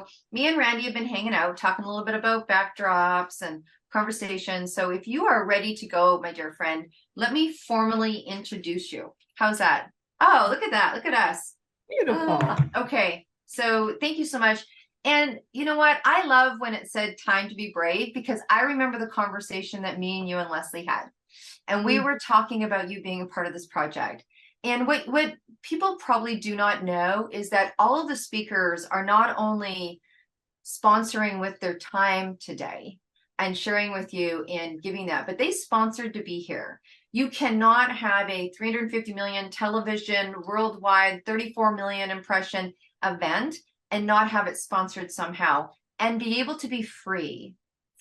So me and Randy have been hanging out, talking a little bit about backdrops and conversations. So if you are ready to go, my dear friend, let me formally introduce you. How's that? Oh, look at that. Look at us. Beautiful. Okay. So thank you so much. And you know what? I love when it said time to be brave because I remember the conversation that me and you and Leslie had. And we Mm. were talking about you being a part of this project. And what people probably do not know is that all of the speakers are not only sponsoring with their time today and sharing with you and giving that, but they sponsored to be here. You cannot have a 350 million television worldwide 34 million impression event and not have it sponsored somehow and be able to be free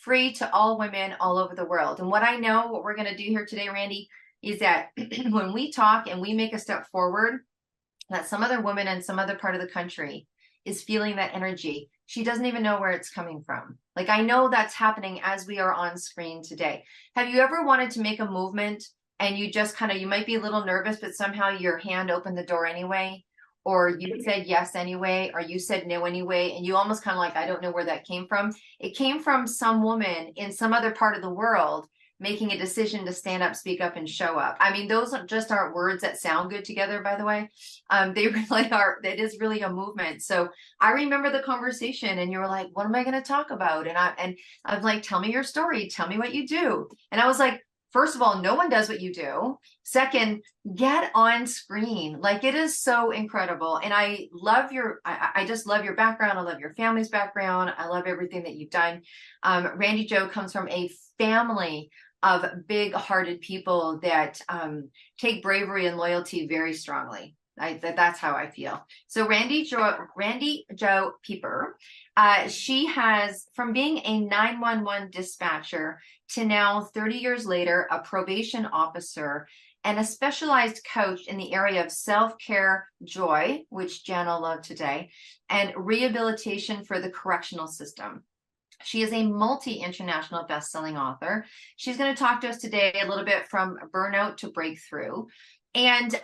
to all women all over the world. And what I know, what we're going to do here today, Randy, is that when we talk and we make a step forward, that some other woman in some other part of the country is feeling that energy. She doesn't even know where it's coming from. Like, I know that's happening as we are on screen today. Have you ever wanted to make a movement and you just kind of, you might be a little nervous, but somehow your hand opened the door anyway? Or you said yes anyway, or you said no anyway, and you almost kind of like, I don't know where that came from. It came from some woman in some other part of the world making a decision to stand up, speak up, and show up. I mean, those just aren't words that sound good together, by the way. They really are. It is really a movement. So I remember the conversation, and you were like, "What am I going to talk about?" And I'm like, "Tell me your story. Tell me what you do." And I was like, first of all, no one does what you do. Second, get on screen. Like, it is so incredible. And I love I just love your background. I love your family's background. I love everything that you've done. Randy Joe comes from a family of big-hearted people that take bravery and loyalty very strongly. That's how I feel. So Randy Joe Pieper, she has, from being a 911 dispatcher to now 30 years later, a probation officer and a specialized coach in the area of self-care joy, which Jan will love today, and rehabilitation for the correctional system. She is a multi-international best-selling author. She's going to talk to us today a little bit from burnout to breakthrough. And,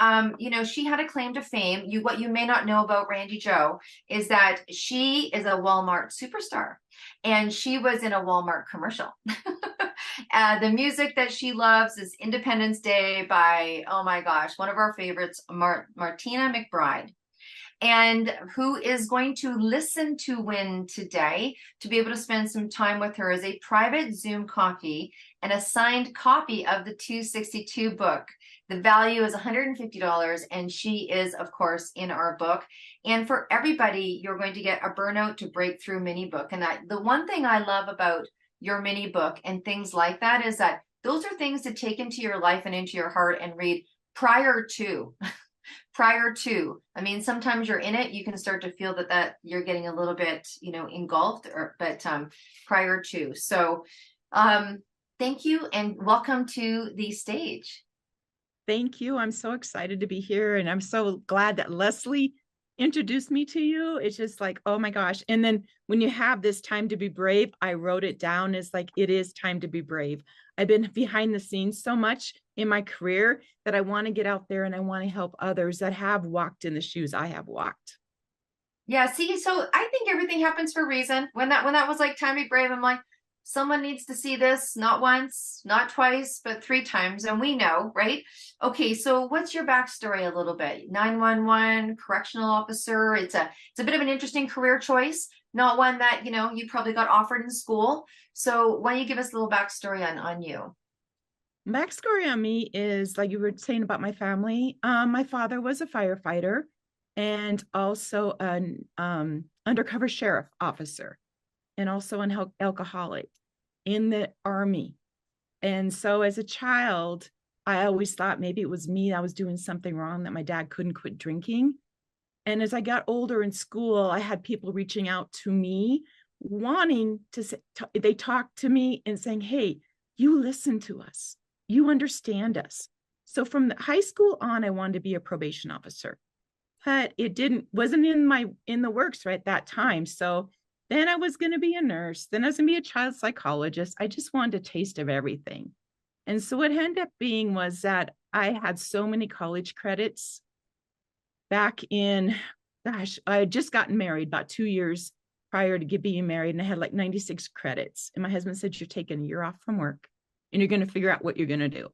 she had a claim to fame. What you may not know about Randy Joe is that she is a Walmart superstar. And she was in a Walmart commercial. The music that she loves is Independence Day by, oh my gosh, one of our favorites, Martina McBride, and who is going to listen to win today to be able to spend some time with her as a private Zoom coffee and a signed copy of the 262 book. The value is $150, and she is, of course, in our book. And for everybody, you're going to get a Burnout to Breakthrough mini book. And the one thing I love about your mini book and things like that is that those are things to take into your life and into your heart and read prior to. I mean, sometimes you're in it, you can start to feel that you're getting a little bit, engulfed, but prior to. So thank you and welcome to the stage. Thank you. I'm so excited to be here. And I'm so glad that Leslie introduced me to you. It's just like, oh my gosh. And then when you have this time to be brave, I wrote it down as like, it is time to be brave. I've been behind the scenes so much in my career that I want to get out there and I want to help others that have walked in the shoes I have walked. Yeah, see, so I think everything happens for a reason. When that was like time to be brave, I'm like, someone needs to see this, not once, not twice, but 3 times. And we know, right? Okay, so what's your backstory a little bit? 911, correctional officer. It's a bit of an interesting career choice, not one that, you probably got offered in school. So why don't you give us a little backstory on you? Backstory on me is like you were saying about my family. My father was a firefighter and also an undercover sheriff officer and also an alcoholic in the army. And so as a child, I always thought maybe it was me. I was doing something wrong that my dad couldn't quit drinking. And as I got older in school, I had people reaching out to me, wanting to say, they talked to me and saying, hey, you listen to us. You understand us. So from the high school on, I wanted to be a probation officer, but it wasn't in the works right at that time. So then I was going to be a nurse. Then I was going to be a child psychologist. I just wanted a taste of everything. And so what ended up being was that I had so many college credits back in, gosh, I had just gotten married about 2 years prior to being married, and I had like 96 credits. And my husband said, you're taking a year off from work and you're going to figure out what you're going to do.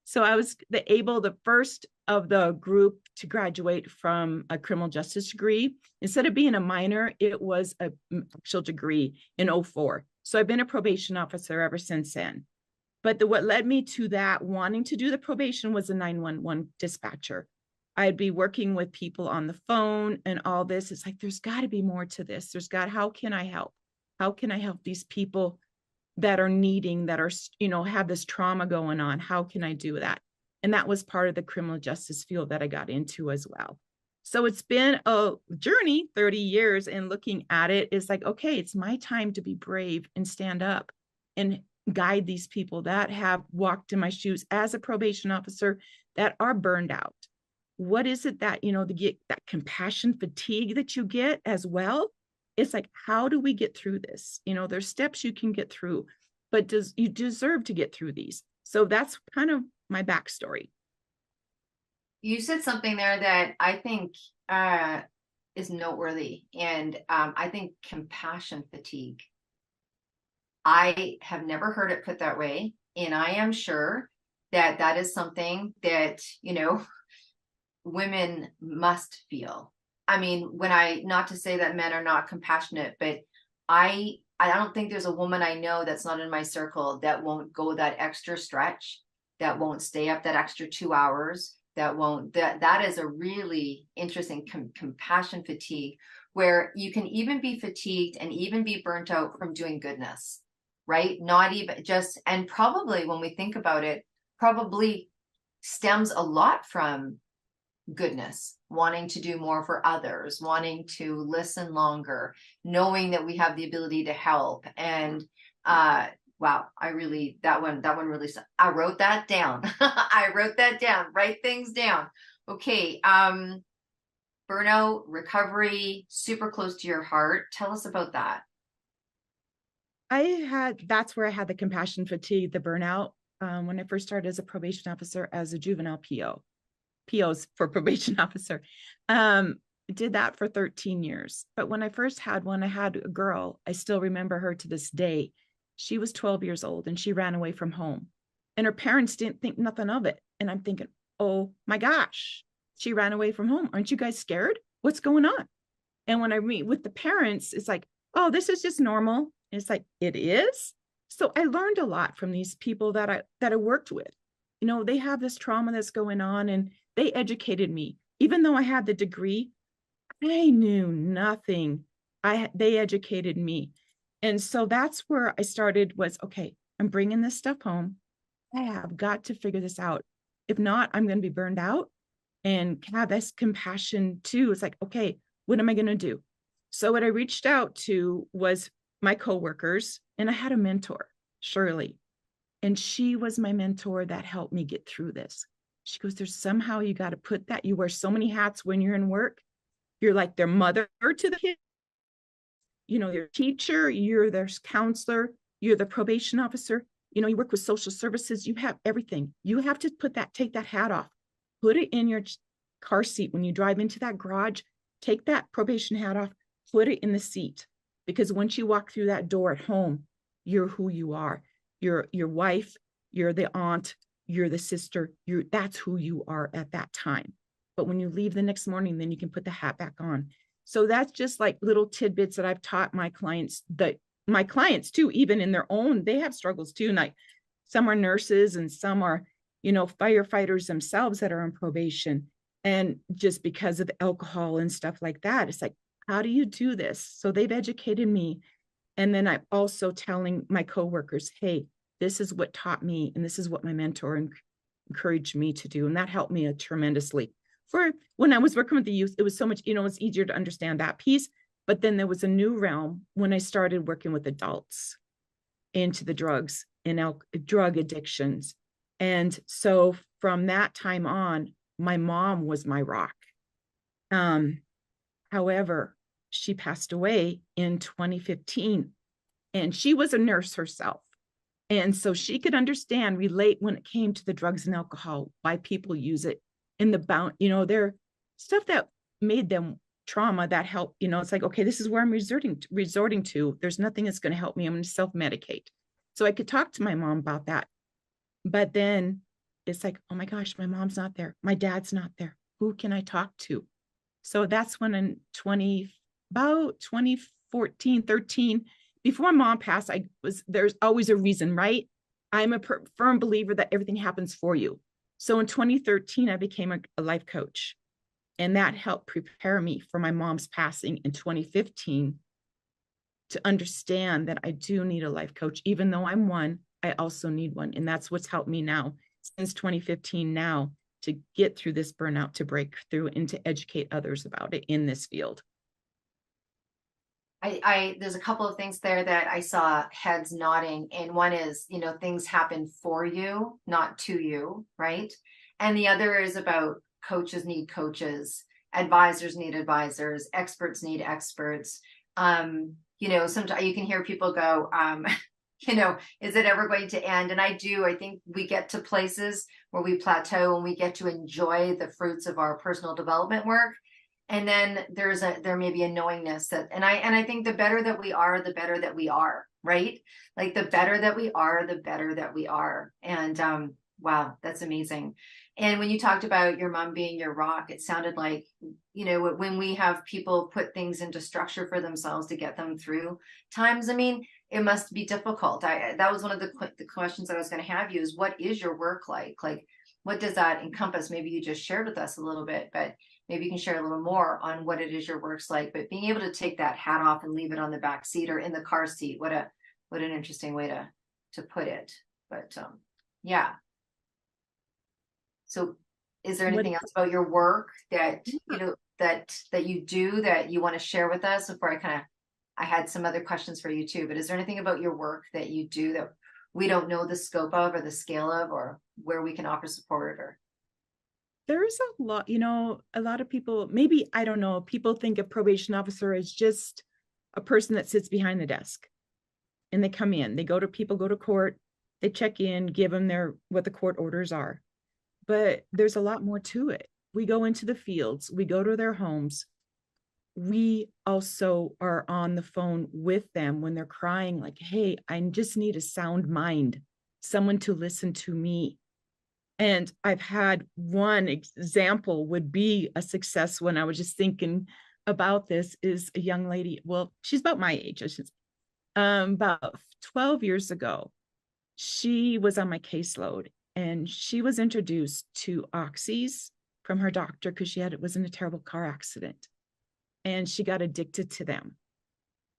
So I was the first of the group to graduate from a criminal justice degree. Instead of being a minor, it was a actual degree in '04. So I've been a probation officer ever since then. But what led me to that, wanting to do the probation, was a 911 dispatcher. I'd be working with people on the phone and all this. It's like, there's got to be more to this. How can I help? How can I help these people that are needing, that are, have this trauma going on? How can I do that? And that was part of the criminal justice field that I got into as well. So it's been a journey, 30 years, and looking at it is like, okay, it's my time to be brave and stand up and guide these people that have walked in my shoes as a probation officer that are burned out. What is it that, to get that compassion fatigue that you get as well? It's like, how do we get through this? There's steps you can get through, but you deserve to get through these. So that's kind of my backstory. You said something there that I think is noteworthy. And I think compassion fatigue. I have never heard it put that way. And I am sure that that is something that, women must feel. I mean, not to say that men are not compassionate, but I don't think there's a woman I know that's not in my circle that won't go that extra stretch, that won't stay up that extra 2 hours, that is a really interesting compassion fatigue, where you can even be fatigued and even be burnt out from doing goodness, right? Not even just, and probably when we think about it, probably stems a lot from goodness, wanting to do more for others, wanting to listen longer, knowing that we have the ability to help. And wow, that one really, I wrote that down. Write things down. Okay. Burnout, recovery, super close to your heart. Tell us about that. That's where I had the compassion fatigue, the burnout. When I first started as a probation officer, as a juvenile POs for probation officer, did that for 13 years. But when I first had one, I had a girl. I still remember her to this day. She was 12 years old and she ran away from home, and her parents didn't think nothing of it. And I'm thinking, oh my gosh, she ran away from home. Aren't you guys scared? What's going on? And when I meet with the parents, it's like, oh, this is just normal. And it's like, it is. So I learned a lot from these people that I worked with. They have this trauma that's going on, and they educated me. Even though I had the degree, I knew nothing. They educated me. And so that's where I started, was, okay, I'm bringing this stuff home. I have got to figure this out. If not, I'm going to be burned out. And have this compassion too. It's like, okay, what am I going to do? So what I reached out to was my coworkers, and I had a mentor, Shirley. And she was my mentor that helped me get through this. She goes, there's somehow you got to put that. You wear so many hats when you're in work. You're like their mother to the kid, your teacher, you're their counselor, you're the probation officer, you work with social services, you have everything. You have to take that hat off, put it in your car seat when you drive into that garage, take that probation hat off, put it in the seat. Because once you walk through that door at home, you're who you are. You're your wife, you're the aunt, you're the sister, that's who you are at that time. But when you leave the next morning, then you can put the hat back on. So that's just like little tidbits that I've taught my clients, too, even in their own, they have struggles too. Like some are nurses and some are, firefighters themselves that are on probation. And just because of the alcohol and stuff like that, it's like, how do you do this? So they've educated me. And then I'm also telling my coworkers, hey, this is what taught me, and this is what my mentor encouraged me to do. And that helped me tremendously. For when I was working with the youth, it was so much, it's easier to understand that piece. But then there was a new realm when I started working with adults into the drugs and drug addictions. And so from that time on, my mom was my rock. However, she passed away in 2015, and she was a nurse herself. And so she could relate when it came to the drugs and alcohol, why people use it, and their stuff that made them trauma that help, it's like, okay, this is where I'm resorting to. There's nothing that's going to help me. I'm going to self-medicate. So I could talk to my mom about that. But then it's like, oh my gosh, my mom's not there. My dad's not there. Who can I talk to? So that's when in about 2014, 13, before my mom passed, there's always a reason, right? I'm a firm believer that everything happens for you. So in 2013, I became a life coach, and that helped prepare me for my mom's passing in 2015 to understand that I do need a life coach. Even though I'm one, I also need one. And that's what's helped me now since 2015 now to get through this burnout, to break through and to educate others about it in this field. There's a couple of things there that I saw heads nodding, and one is, things happen for you, not to you, right? And the other is about coaches need coaches, advisors need advisors, experts need experts. Sometimes you can hear people go, is it ever going to end? And I think we get to places where we plateau and we get to enjoy the fruits of our personal development work. And then there may be a knowingness that, and I think the better that we are, the better that we are, right? Like the better that we are, the better that we are. And wow, that's amazing. And when you talked about your mom being your rock, it sounded like, when we have people put things into structure for themselves to get them through times, it must be difficult. That was one of the questions that I was going to have you is, what is your work like? Like, what does that encompass? Maybe you just shared with us a little bit, but maybe you can share a little more on what it is your work's like. But being able to take that hat off and leave it on the back seat or in the car seat, what an interesting way to put it. But yeah. So is there anything else about your work that that you do that you want to share with us before I had some other questions for you too, but is there anything about your work that you do that we don't know the scope of or the scale of, or where we can offer support? Or there's a lot, a lot of people, maybe, I don't know, people think a probation officer is just a person that sits behind the desk and they come in, people go to court, they check in, give them what the court orders are. But there's a lot more to it. We go into the fields, we go to their homes. We also are on the phone with them when they're crying, like, hey, I just need a sound mind, someone to listen to me. And I've had one example would be a success when I was just thinking about this, is a young lady. Well, she's about my age, I should say. About 12 years ago, she was on my caseload, and she was introduced to oxys from her doctor because was in a terrible car accident, and she got addicted to them.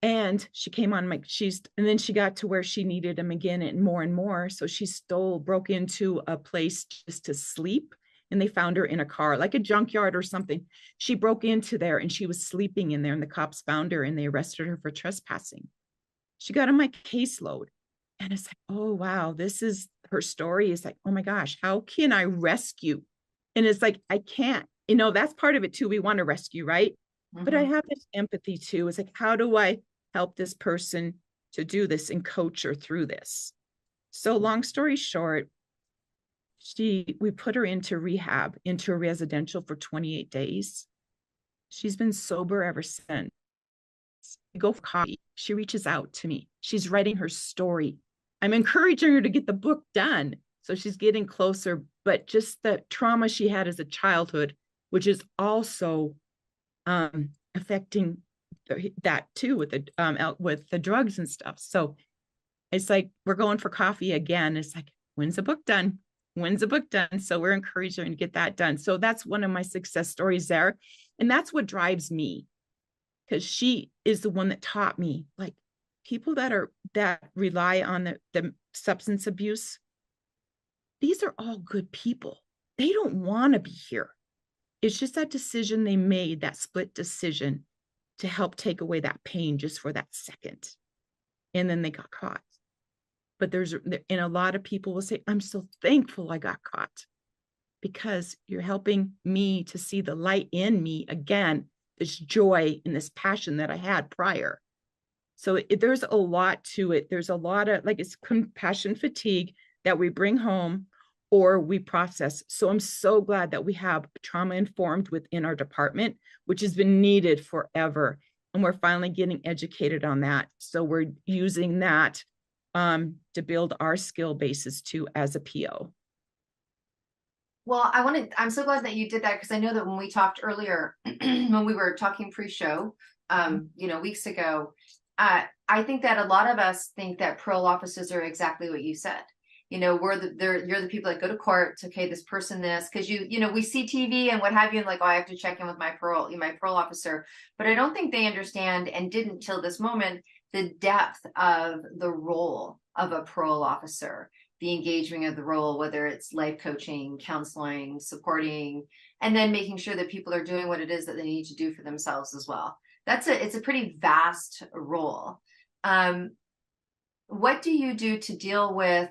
And she came on and then she got to where she needed them again and more. So she broke into a place just to sleep. And they found her in a car, like a junkyard or something. She broke into there and she was sleeping in there, and the cops found her and they arrested her for trespassing. She got on my caseload, and it's like, oh, wow, this is her story. It's like, oh my gosh, how can I rescue? And it's like, I can't, that's part of it too. We want to rescue, right? Mm-hmm. But I have this empathy too. It's like, how do I help this person to do this and coach her through this? So long story short, we put her into rehab, into a residential for 28 days. She's been sober ever since. We go for coffee. She reaches out to me. She's writing her story. I'm encouraging her to get the book done. So she's getting closer, but just the trauma she had as a childhood, which is also affecting that too with the drugs and stuff. So it's like, we're going for coffee again. It's like, when's the book done? When's the book done? So we're encouraging her to get that done. So that's one of my success stories there. And that's what drives me, because she is the one that taught me, like, people that rely on the substance abuse, these are all good people. They don't want to be here. It's just that decision they made, that split decision, to help take away that pain just for that second. And then they got caught. But and a lot of people will say, I'm so thankful I got caught, because you're helping me to see the light in me again, this joy and this passion that I had prior. So there's a lot to it. There's a lot of, like, it's compassion fatigue that we bring home, or we process. So I'm so glad that we have trauma informed within our department, which has been needed forever. And we're finally getting educated on that. So we're using that to build our skill bases too as a PO. Well, I'm so glad that you did that, because I know that when we talked earlier, when we were talking pre-show, weeks ago, I think that a lot of us think that parole officers are exactly what you said. You're the people that go to court to, okay, this person, this, because we see TV and what have you, and like, oh, I have to check in with my parole officer. But I don't think they understand, and didn't till this moment, the depth of the role of a parole officer, the engagement of the role, whether it's life coaching, counseling, supporting, and then making sure that people are doing what it is that they need to do for themselves as well. It's a pretty vast role. What do you do to deal with,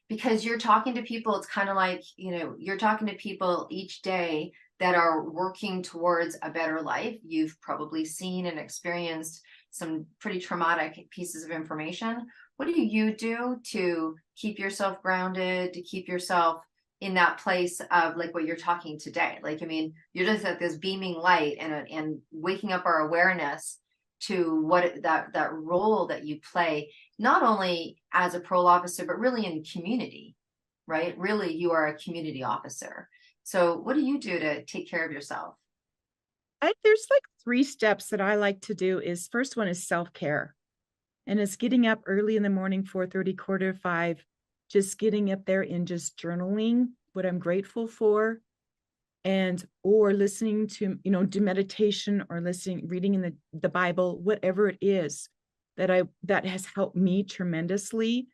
because you're talking to people, it's kind of like, you're talking to people each day that are working towards a better life. You've probably seen and experienced some pretty traumatic pieces of information. What do you do to keep yourself grounded, to keep yourself in that place of like what you're talking today? Like, I mean, you're just at this beaming light and waking up our awareness to what that role that you play, not only as a parole officer, but really in community, right? Really, you are a community officer. So what do you do to take care of yourself? There's like 3 steps that I like to do. Is first one is self-care. And it's getting up early in the morning, 4:30, 4:45, just getting up there and just journaling what I'm grateful for, and or listening to, do meditation, or reading in the Bible, whatever it is that has helped me tremendously.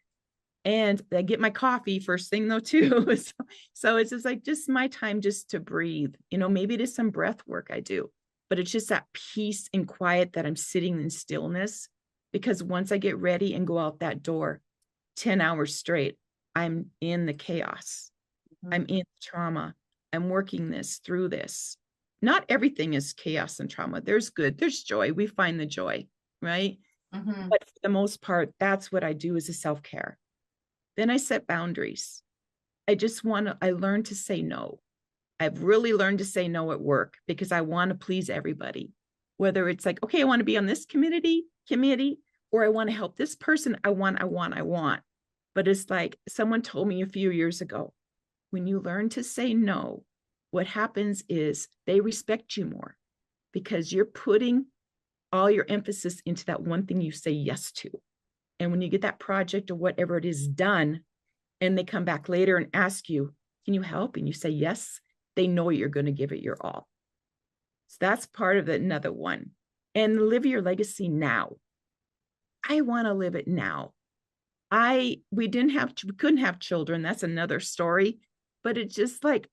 And I get my coffee first thing though too. So it's just my time just to breathe. Maybe it is some breath work I do, but it's just that peace and quiet that I'm sitting in stillness. Because once I get ready and go out that door, 10 hours straight, I'm in the chaos. Mm-hmm. I'm in trauma. I'm working through this. Not everything is chaos and trauma. There's good, there's joy. We find the joy, right? Mm-hmm. But for the most part, that's what I do as a self-care. Then I set boundaries. I learned to say no. I've really learned to say no at work, because I want to please everybody. Whether it's like, okay, I want to be on this committee, or I want to help this person. I want. But it's like someone told me a few years ago, when you learn to say no, what happens is they respect you more, because you're putting all your emphasis into that one thing you say yes to. And when you get that project or whatever it is done, and they come back later and ask you, can you help? And you say yes, they know you're going to give it your all. So that's part of another one. And live your legacy now. I want to live it now. We couldn't have children. That's another story. But it's just like,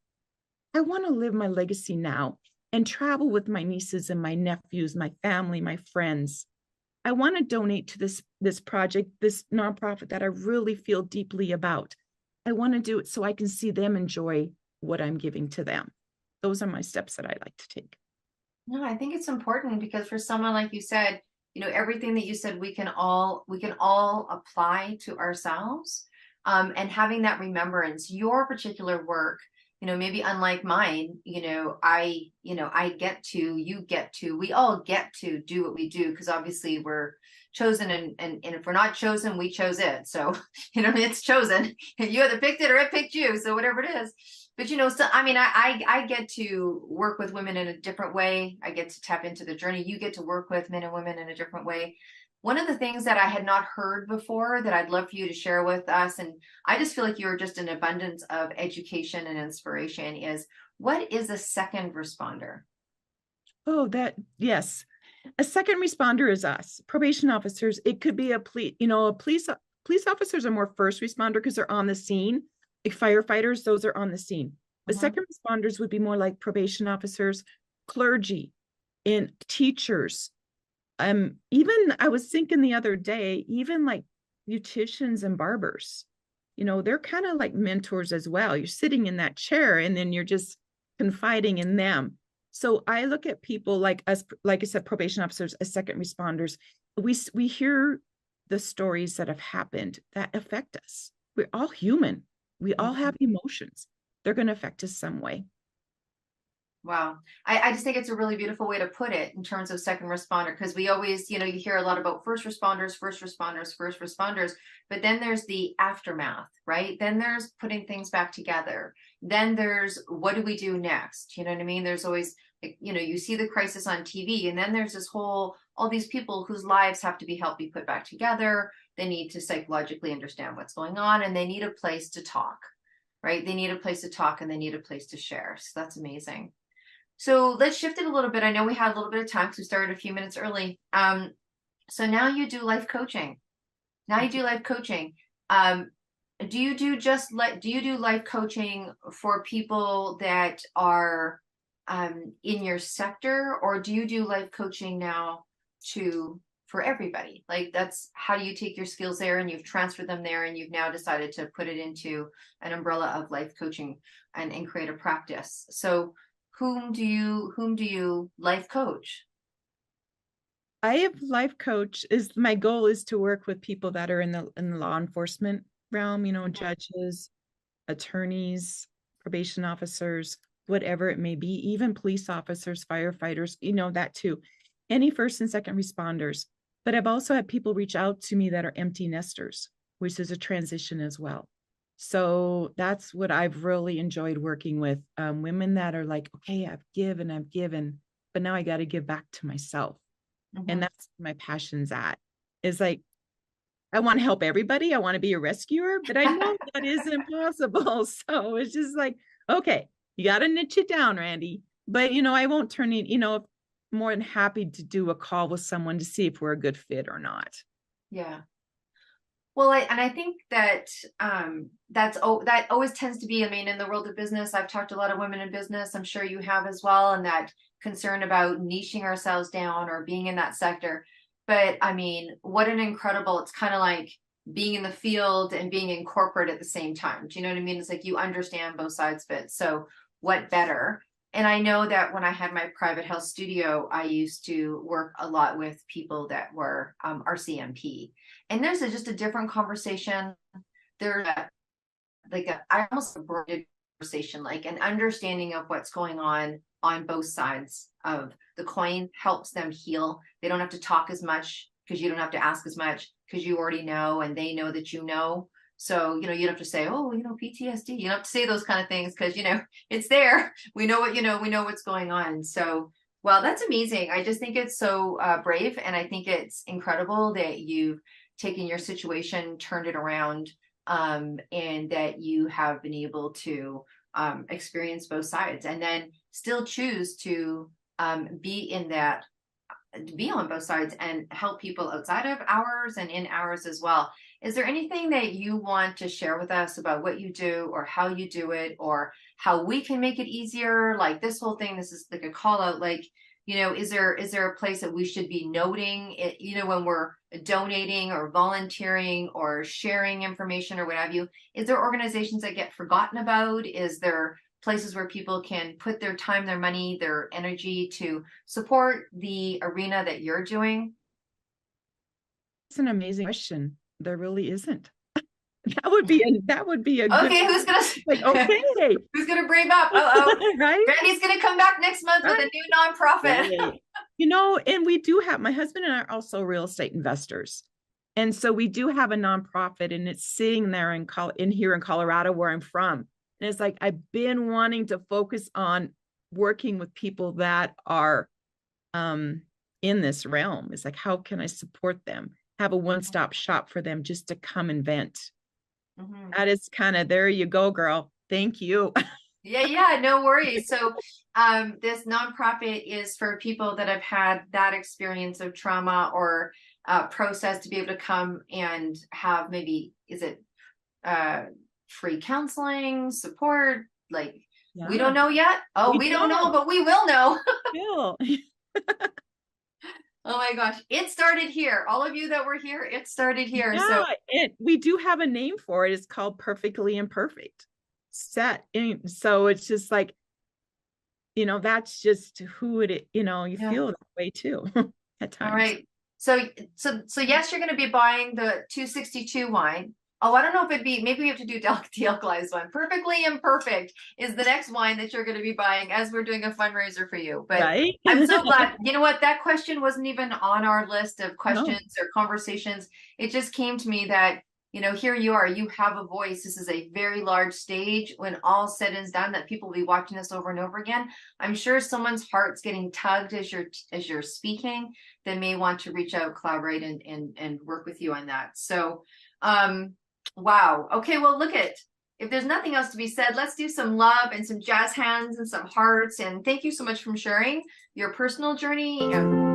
I want to live my legacy now and travel with my nieces and my nephews, my family, my friends. I want to donate to this project, this nonprofit that I really feel deeply about. I want to do it so I can see them enjoy what I'm giving to them. Those are my steps that I like to take. No, I think it's important, because for someone like you said, everything that you said, we can all apply to ourselves. And having that remembrance, your particular work, maybe unlike mine, I get to, you get to, we all get to do what we do, because obviously we're chosen, and if we're not chosen, we chose it. So, it's chosen. You either picked it or it picked you. So whatever it is. But, so, I mean, I get to work with women in a different way. I get to tap into the journey. You get to work with men and women in a different way. One of the things that I had not heard before that I'd love for you to share with us, and I just feel like you're just an abundance of education and inspiration, is, what is a second responder? Oh, yes. A second responder is us, probation officers. It could be police officers are more first responder because they're on the scene. Like firefighters, those are on the scene. But second responders would be more like probation officers, clergy, and teachers. Even I was thinking the other day, even like beauticians and barbers, they're kind of like mentors as well. You're sitting in that chair and then you're just confiding in them. So I look at people like us, like I said, probation officers as second responders. We hear the stories that have happened that affect us. We're all human. We all have emotions. They're going to affect us some way. Wow. I just think it's a really beautiful way to put it in terms of second responder, because we always, you hear a lot about first responders, first responders, but then there's the aftermath, right? Then there's putting things back together. Then there's what do we do next? You know what I mean? There's always, you see the crisis on TV, and then there's all these people whose lives have to be helped be put back together. They need to psychologically understand what's going on, and they need a place to talk, right? They need a place to talk, and they need a place to share. So that's amazing. So let's shift it a little bit. I know we had a little bit of time because we started a few minutes early. So now you do life coaching. Do you do life coaching for people that are in your sector, or do you do life coaching now for everybody? Like, that's how do you take your skills there and you've transferred them there, and you've now decided to put it into an umbrella of life coaching and create a practice. So whom do you life coach? I have life coach my goal is to work with people that are in the law enforcement realm, judges, attorneys, probation officers, whatever it may be, even police officers, firefighters, that too, any first and second responders. But I've also had people reach out to me that are empty nesters, which is a transition as well. So that's what I've really enjoyed working with, women that are like, okay, I've given, but now I got to give back to myself. And that's my passion's at, is like, I want to help everybody. I want to be a rescuer, but I know that is impossible. So it's just like, okay, you got to niche it down, Randy. But, I won't turn it, more than happy to do a call with someone to see if we're a good fit or not. Yeah. Well, I think that that always tends to be, in the world of business, I've talked to a lot of women in business, I'm sure you have as well, and that concern about niching ourselves down or being in that sector. But what an incredible, it's kind of like being in the field and being in corporate at the same time. Do you know what I mean? It's like you understand both sides of it. So what better? And I know that when I had my private health studio, I used to work a lot with people that were RCMP. And there's just a different conversation. There's I almost a broader conversation, like an understanding of what's going on both sides of the coin helps them heal. They don't have to talk as much because you don't have to ask as much because you already know and they know that you know. So, you don't have to say, oh, PTSD. You don't have to say those kind of things because, it's there. We know what, we know what's going on. So, well, that's amazing. I just think it's so brave. And I think it's incredible that you've taken your situation, turned it around, and that you have been able to experience both sides and then still choose to be on both sides and help people outside of ours and in ours as well. Is there anything that you want to share with us about what you do or how you do it or how we can make it easier? Like this whole thing, this is like a call out, like, is there a place that we should be noting it, when we're donating or volunteering or sharing information or what have you? Is there organizations that get forgotten about? Is there places where people can put their time, their money, their energy to support the arena that you're doing? It's an amazing question. There really isn't. That would be a good, okay. Who's gonna okay? Who's gonna brave up? Right? Randy's gonna come back next month with a new nonprofit. And we do have, my husband and I are also real estate investors, and so we do have a nonprofit, and it's sitting there here in Colorado, where I'm from. And it's like I've been wanting to focus on working with people that are in this realm. It's like, how can I support them? Have a one-stop shop for them just to come and vent. That is kind of, there you go, girl. Thank you. Yeah, no worries. So this nonprofit is for people that have had that experience of trauma or process to be able to come and have maybe, is it free counseling, support? Like, yeah. We don't know yet. Oh, we don't know, but we will know. Oh my gosh, it started here. All of you that were here, it started here. Yeah, so we do have a name for it. It's called Perfectly Imperfect Set. So it's just like, that's just who it, you feel that way too at times. All right. So yes, you're going to be buying the 262 wine. Oh, I don't know if it'd be, maybe we have to do de-alkalized one. Perfectly Imperfect is the next wine that you're going to be buying as we're doing a fundraiser for you. But Right? I'm so glad. You know what? That question wasn't even on our list of No. questions or conversations. It just came to me that, here you are, you have a voice. This is a very large stage. When all said and done, that people will be watching this over and over again. I'm sure someone's heart's getting tugged as you're speaking. They may want to reach out, collaborate, and work with you on that. So, wow. Okay, well, if there's nothing else to be said, let's do some love and some jazz hands and some hearts. And thank you so much for sharing your personal journey and